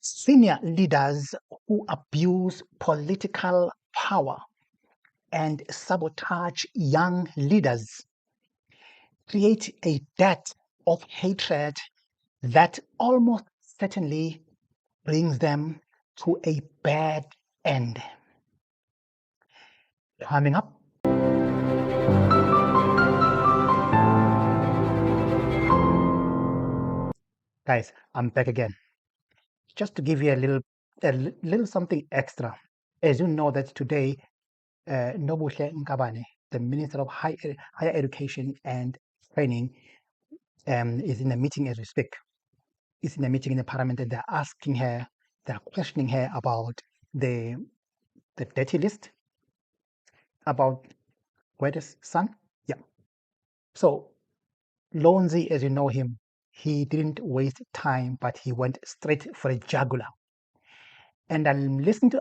Senior leaders who abuse political power and sabotage young leaders create a debt of hatred that almost certainly brings them to a bad end. Coming up, guys, I'm back again. Just to give you a little something extra. As you know that today, Nobuhle Nkabane, the Minister of Higher Education and Training, is in a meeting as we speak. Is in a meeting in the parliament, and they're asking her, they're questioning her about the dirty list, about Gwede's son. Yeah. So Lonzi, as you know him, he didn't waste time, but he went straight for a jugular. And I'm listening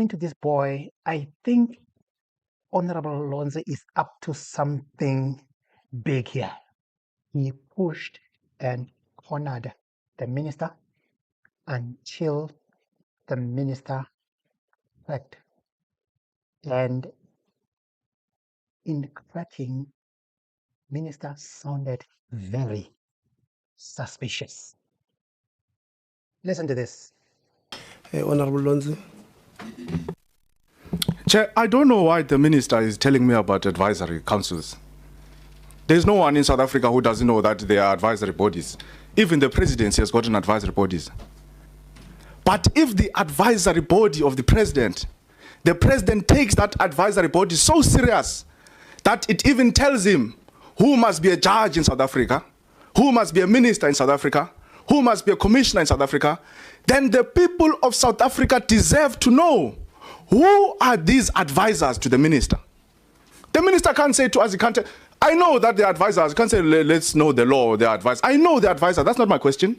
to this boy. I think Honorable Lonzi is up to something big here. He pushed and cornered the minister until the minister cracked. And in cracking, minister sounded very suspicious. Listen to this. Hey, Honorable Lonzi. Chair, I don't know why the minister is telling me about advisory councils. There's no one in South Africa who doesn't know that there are advisory bodies. Even the presidency has gotten advisory bodies. But if the advisory body of the president takes that advisory body so serious that it even tells him who must be a judge in South Africa, who must be a minister in South Africa, who must be a commissioner in South Africa, then the people of South Africa deserve to know who are these advisors to the minister. The minister can't say to us, he can't tell, I know that the advisors, can't say let's know the law, the advisor. I know the advisor, that's not my question.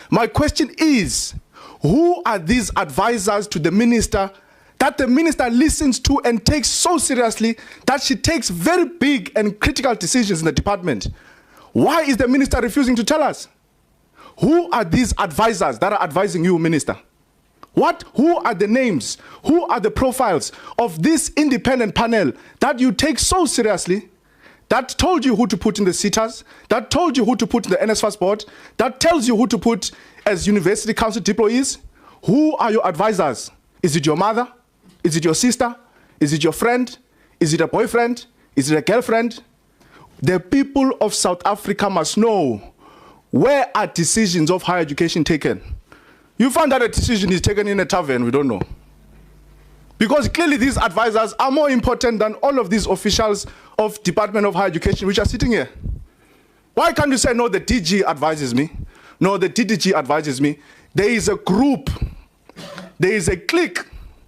My question is, who are these advisors to the minister that the minister listens to and takes so seriously that she takes very big and critical decisions in the department? Why is the minister refusing to tell us? Who are these advisors that are advising you, minister? Who are the names? Who are the profiles of this independent panel that you take so seriously, that told you who to put in the SETAs, that told you who to put in the NSFAS board, that tells you who to put as university council employees? Who are your advisors? Is it your mother? Is it your sister? Is it your friend? Is it a boyfriend? Is it a girlfriend? The people of South Africa must know, where are decisions of higher education taken? You find that a decision is taken in a tavern, we don't know. Because clearly these advisors are more important than all of these officials of Department of Higher Education which are sitting here. Why can't you say, no, the DG advises me? No, the DDG advises me. There is a group, there is a clique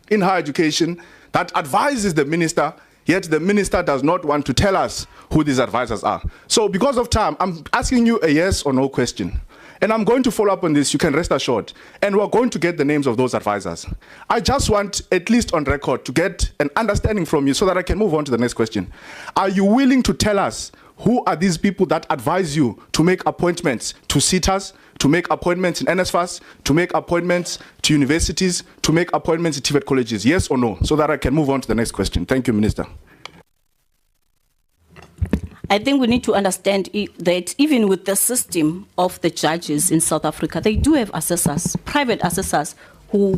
in higher education that advises the minister, yet the minister does not want to tell us who these advisors are. So because of time, I'm asking you a yes or no question. And I'm going to follow up on this, you can rest assured. And we're going to get the names of those advisors. I just want, at least on record, to get an understanding from you so that I can move on to the next question. Are you willing to tell us who are these people that advise you to make appointments to SETAs, to make appointments in NSFAS, to make appointments to universities, to make appointments in TVET colleges? Yes or no? So that I can move on to the next question. Thank you, Minister. I think we need to understand that even with the system of the judges in South Africa, they do have assessors, private assessors, who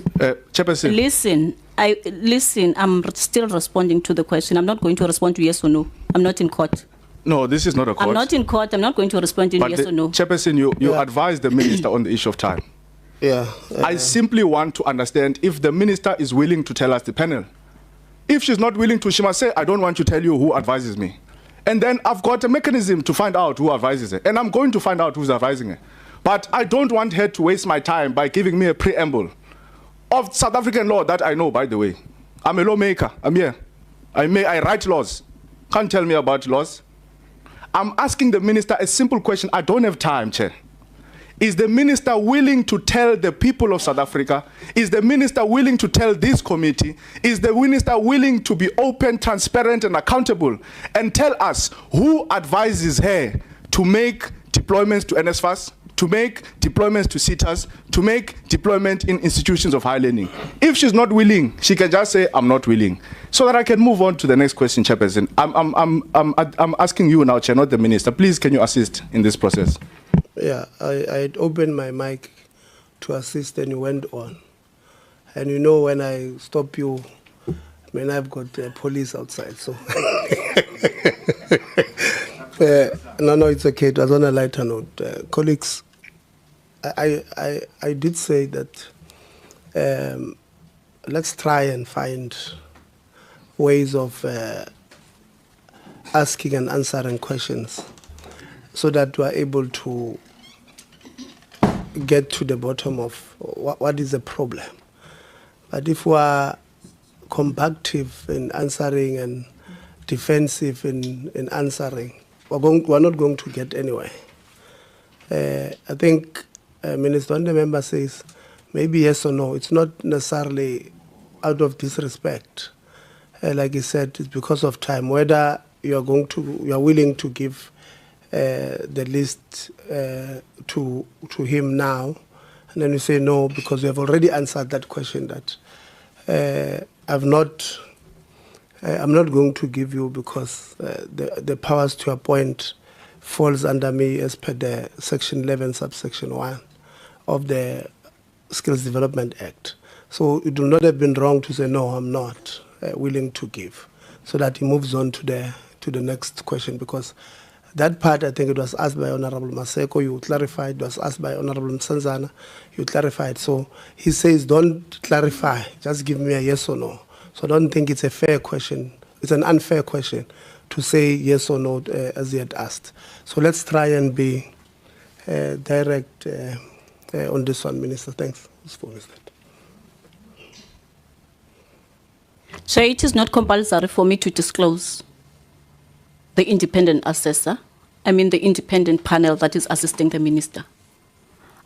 Chairperson. Listen, I'm still responding to the question. I'm not going to respond to yes or no. I'm not in court. No, this is not a court. I'm not in court. I'm not going to respond to yes or no. Chairperson, you advised the minister on the issue of time. Yeah. I simply want to understand if the minister is willing to tell us the panel. If she's not willing to, she must say, I don't want to tell you who advises me. And then I've got a mechanism to find out who advises her. And I'm going to find out who's advising her. But I don't want her to waste my time by giving me a preamble of South African law that I know, by the way. I'm a lawmaker. I'm here. I write laws. Can't tell me about laws. I'm asking the minister a simple question. I don't have time, Chair. Is the minister willing to tell the people of South Africa? Is the minister willing to tell this committee? Is the minister willing to be open, transparent, and accountable and tell us who advises her to make deployments to NSFAS, to make deployments to SETAs, to make deployment in institutions of higher learning. If she's not willing, she can just say, I'm not willing. So that I can move on to the next question, Chairperson. I'm asking you now, Chair, not the Minister. Please, can you assist in this process? Yeah, I had opened my mic to assist and you went on. And you know, when I stop you, I mean, I've got police outside, so. No, it's okay. It was on a lighter note. Colleagues, I did say that let's try and find ways of asking and answering questions so that we are able to get to the bottom of what is the problem. But if we are combative in answering and defensive in answering, we're not going to get anywhere. I think Minister, when the member says maybe yes or no, it's not necessarily out of disrespect. Like he said, it's because of time. Whether you are willing to give the list to him now, and then you say no because we have already answered that question that I'm not going to give you because the powers to appoint falls under me as per the Section 11, subsection 1 of the Skills Development Act. So it would not have been wrong to say no, I'm not willing to give, so that he moves on to the next question, because that part, I think it was asked by Honorable Maseko, you clarified. It was asked by Honorable Msanzana, you clarified. So he says, don't clarify, just give me a yes or no. So I don't think it's a fair question. It's an unfair question to say yes or no as he had asked. So let's try and be direct on this one, Minister. Thanks. So it is not compulsory for me to disclose the independent assessor, the independent panel that is assisting the minister.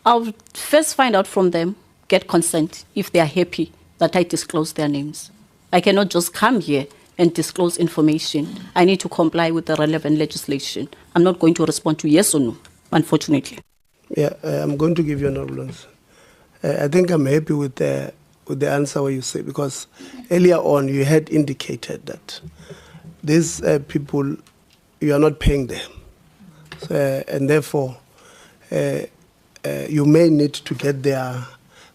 I'll first find out from them, get consent, if they are happy that I disclose their names. I cannot just come here and disclose information. I need to comply with the relevant legislation. I'm not going to respond to yes or no, unfortunately. Yeah, I'm going to give you an answer. I think I'm happy with the answer where you say, because earlier on you had indicated that these people, you are not paying them. So, and therefore, you may need to get their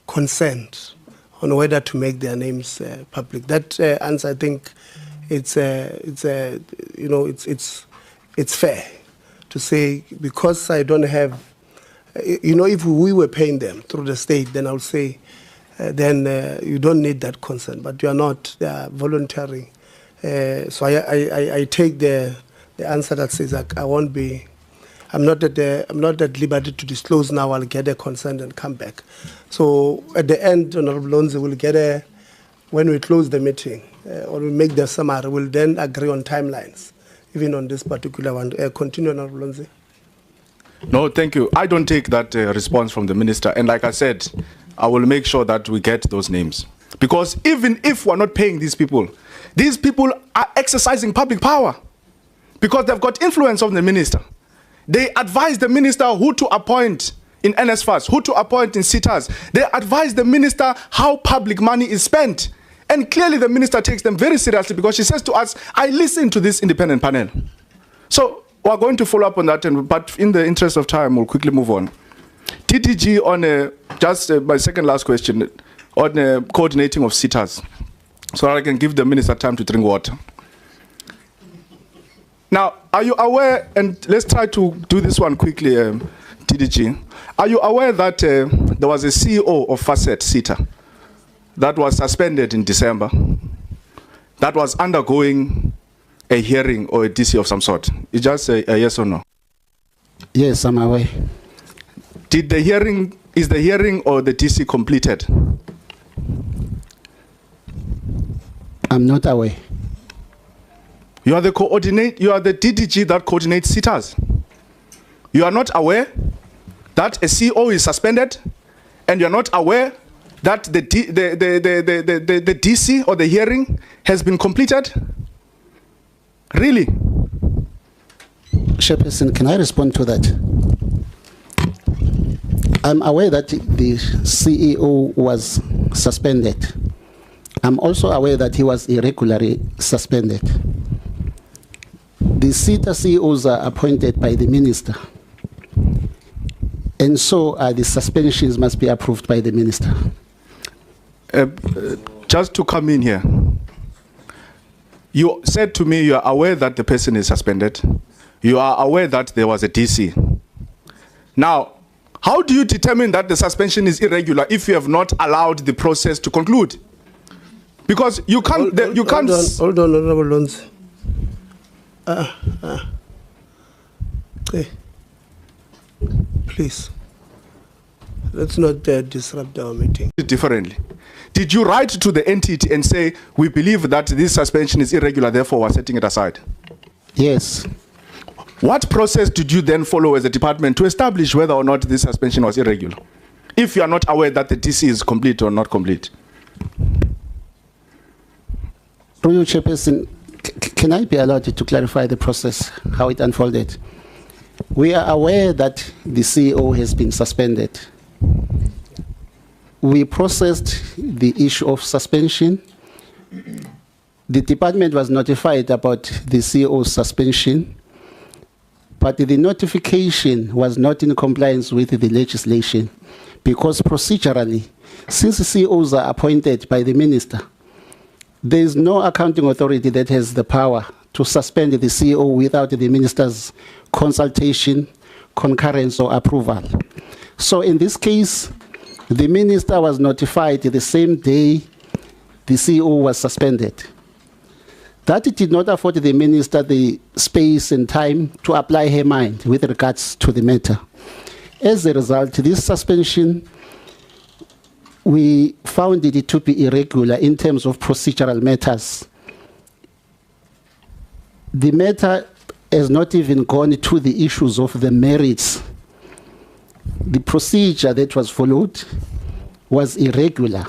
consent on whether to make their names public. That answer, I think, it's fair to say, because I don't have, if we were paying them through the state, then I would say, then you don't need that consent, but you are not. They are voluntary. So I take the answer that says I won't be. I'm not at liberty to disclose now. I'll get a consent and come back. So at the end, Honorable Lonzi will get when we close the meeting or we make the summary, we'll then agree on timelines, even on this particular one. Continue, Honorable Lonzi. No, thank you. I don't take that response from the minister. And like I said, I will make sure that we get those names. Because even if we're not paying these people are exercising public power because they've got influence on the minister. They advise the minister who to appoint in NSFAS, who to appoint in SETAs. They advise the minister how public money is spent. And clearly the minister takes them very seriously, because she says to us, I listen to this independent panel. So we're going to follow up on that, but in the interest of time, we'll quickly move on. TTG on my second last question, on coordinating of SETAs, so that I can give the minister time to drink water. Now, are you aware, and let's try to do this one quickly, TDG. Are you aware that there was a CEO of SETA that was suspended in December, that was undergoing a hearing or a DC of some sort? It's just a yes or no? Yes, I'm aware. Is the hearing or the DC completed? I'm not aware. You are the DDG that coordinates SETAs. You are not aware that a CEO is suspended, and you are not aware that the DC or the hearing has been completed? Really? Chairperson, can I respond to that? I'm aware that the CEO was suspended. I'm also aware that he was irregularly suspended. The SITA CEOs are appointed by the minister, and so the suspensions must be approved by the minister. Just to come in here, you said to me you are aware that the person is suspended. You are aware that there was a DC. Now, how do you determine that the suspension is irregular if you have not allowed the process to conclude? Because you can't. Hold on, Honorable Lonzi. Hey, please, let's not disrupt our meeting. Differently. Did you write to the entity and say, we believe that this suspension is irregular, therefore we're setting it aside? Yes. What process did you then follow as a department to establish whether or not this suspension was irregular, if you are not aware that the DC is complete or not complete? Through you, Chairperson, can I be allowed to clarify the process, how it unfolded? We are aware that the CEO has been suspended. We processed the issue of suspension. The department was notified about the CEO's suspension, but the notification was not in compliance with the legislation, because procedurally, since the CEOs are appointed by the minister, there is no accounting authority that has the power to suspend the CEO without the minister's consultation, concurrence, or approval. So in this case, the minister was notified the same day the CEO was suspended. That it did not afford the minister the space and time to apply her mind with regards to the matter. As a result, this suspension, we found it to be irregular in terms of procedural matters. The matter has not even gone to the issues of the merits. The procedure that was followed was irregular.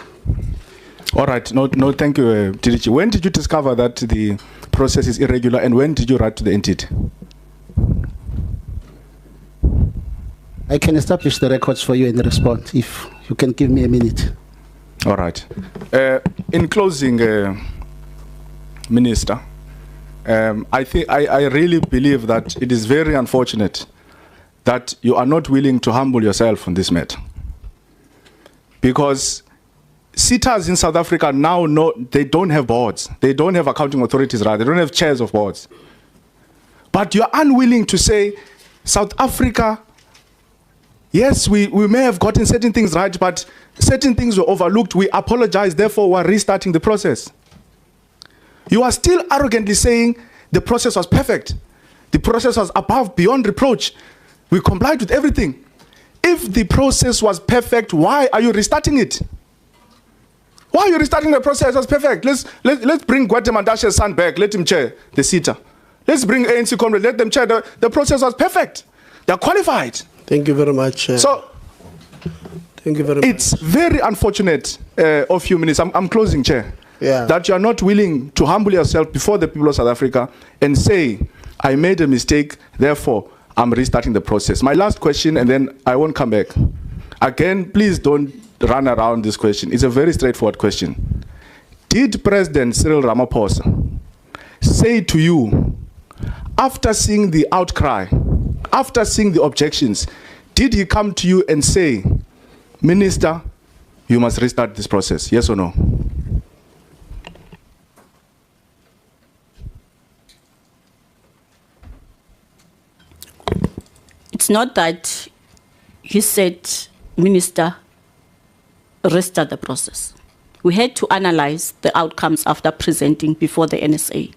All right, no, thank you, Tirichi. When did you discover that the process is irregular, and when did you write to the entity? I can establish the records for you and respond if you can give me a minute. All right. In closing, Minister, I really believe that it is very unfortunate that you are not willing to humble yourself on this matter, because SETAs in South Africa now know they don't have boards. They don't have accounting authorities, rather. They don't have chairs of boards. But you're unwilling to say, South Africa, yes, we may have gotten certain things right, but certain things were overlooked. We apologize, therefore we're restarting the process. You are still arrogantly saying the process was perfect. The process was above, beyond reproach. We complied with everything. If the process was perfect, why are you restarting it? Why are you restarting the process? That's perfect. Let's bring Gwede Mantashe's son back. Let him chair the SETA. Let's bring ANC comrades. Let them chair. The process was perfect. They're qualified. Thank you very much. Thank you very much. It's very unfortunate of you, Minister. I'm closing, Chair. Yeah. That you are not willing to humble yourself before the people of South Africa and say, I made a mistake, therefore I'm restarting the process. My last question, and then I won't come back. Again, please don't run around this question. It's a very straightforward question. Did President Cyril Ramaphosa say to you, after seeing the outcry, after seeing the objections, did he come to you and say, Minister, you must restart this process? Yes or no? It's not that he said, Minister, restart the process. We had to analyze the outcomes after presenting before the NSA,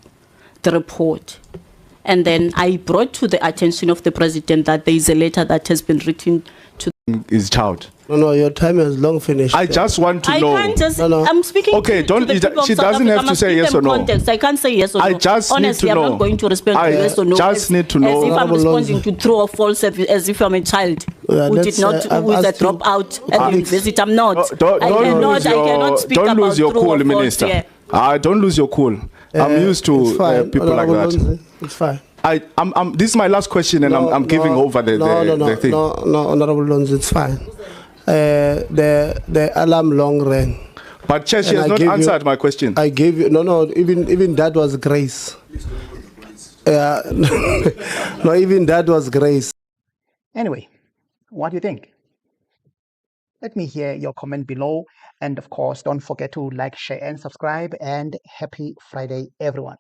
the report. And then I brought to the attention of the President that there is a letter that has been written to his child. No, your time has long finished. I just want to know. I can't just, No. I'm speaking Okay, to the people of she South doesn't Africa. have to say yes or no. Context. I can't say yes or no. I just Honestly, need to I'm know. not going to respond to yes or no. Just need to know. As if I'm Honorable responding Lonzi. to true or false, as if I'm a child Yeah, who that's, did not, I've who is a asked you- dropout at university. I'm not. I Don't cannot speak don't about lose your true cool, or false Minister. here. Don't lose your cool. I'm used It's to fine. people like Honorable that. Lonzi, it's fine. This is my last question, and I'm giving over the thing. No, Honorable Lonzi, it's fine. The alarm long rang. But Chair, she has not answered my question. I gave you even that was grace. No, even that was grace. Anyway, what do you think? Let me hear your comment below. And of course, don't forget to like, share, and subscribe. And happy Friday, everyone.